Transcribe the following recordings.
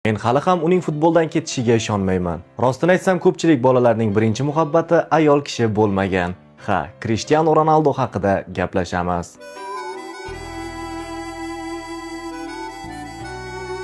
Men hali ham uning futboldan ketishiga ishonmayman. Rostini aytsam, ko'pchilik bolalarning birinchi muhabbati ayol kishi bo'lmagan. Ha, Cristiano Ronaldo haqida gaplashamiz.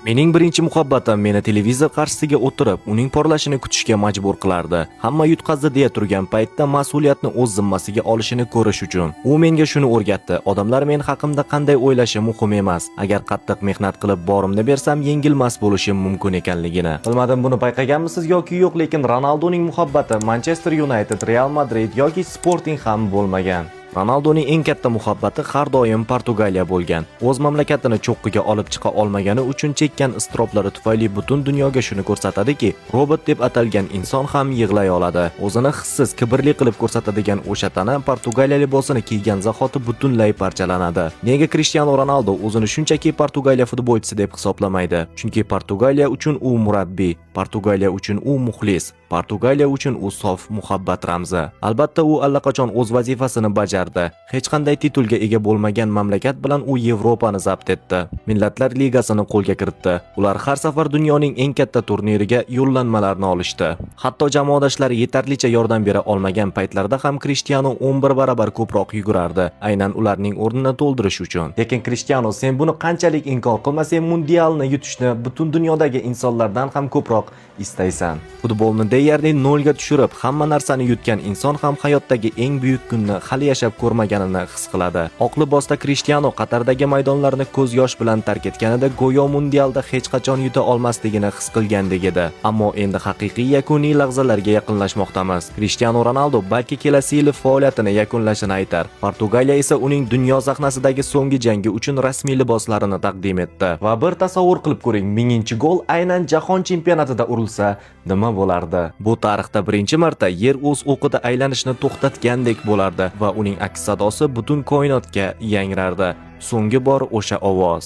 Mening birinchi muhabbatim meni televizor qarshisiga o'tirib, uning porlashini kutishga majbur qilardi. Hamma yutqazdi deya turgan paytda mas'uliyatni o'z zimmasiga olishini ko'rish uchun. U menga shuni o'rgatdi: odamlar men haqimda qanday o'ylashi muhim emas. Agar qattiq mehnat qilib borimni bersam, yengilmas bo'lishim mumkin ekanligini. Bilmadim, buni payqaganmisiz yoki yo'q, lekin Ronaldoning muhabbati Manchester United, Real Madrid yoki Sporting ham bo'lmagan. Ronaldoning eng katta muhabbati har doim Portugaliya bo'lgan. O'z mamlakatini cho'qqiga olib chiqa olmagani uchun chekkan iztiroblari tufayli butun dunyoga shuni ko'rsatadiki, robot deb atalgan inson ham yig'lay oladi. O'zini hissiz, kibrli qilib ko'rsatadigan o'sha tana Portugaliya libosini kiygan zahoti butunlay parchalanadi. Nega Cristiano Ronaldo o'zini shunchaki Portugaliya futbolchisi deb hisoblamaydi? Chunki Portugaliya uchun u murabbiy, Portugaliya uchun u muxlis, Portugaliya uchun u sof muhabbat ramzi. Albatta, u allaqachon o'z vazifasini bajardi. Hech qanday titulga ega bo'lmagan mamlakat bilan u Yevropani zabt etdi. Millatlar Ligasini qo'lga kiritdi. Ular har safar dunyoning eng katta turniriga yo'llanmalarni olishdi. Hatto jamoadoshlari yetarlicha yordam bera olmagan paytlarda ham Cristiano 11 barobar ko'proq yugurardi, aynan ularning o'rnini to'ldirish uchun. Lekin Cristiano, sen buni qanchalik inkor qilmasang, mundialni yutishni butun dunyodagi insonlardan ham ko'proq istaysan. Futbolni deyarli nolga tushirib, hamma narsani yutgan inson ham hayotdagi eng buyuk kunni hali yashab ko'rmaganini his qiladi. Oq libosda Cristiano Qatardagi maydonlarni ko'z yosh bilan tark etganida go'yo mundialda hech qachon yuta olmasligini his qilgandek edi. Ammo endi haqiqiy yakuniy lahzalarga yaqinlashmoqdamiz. Cristiano Ronaldo balki kelasi yil faoliyatini yakunlashini aytar. Portugaliya esa uning dunyo sahnasidagi so'nggi jangi uchun rasmiy liboslarini taqdim etdi. Va bir tasavvur qilib ko'ring, 1000-chi gol aynan jahon chempionatida urilsa, nima bo'lardi? Bu tarixda birinchi marta yer o'z o'qida aylanishni to'xtatgandek bo'lardi va uning aks sadosi butun koinotga yangrardi. So'nggi bor o'sha ovoz.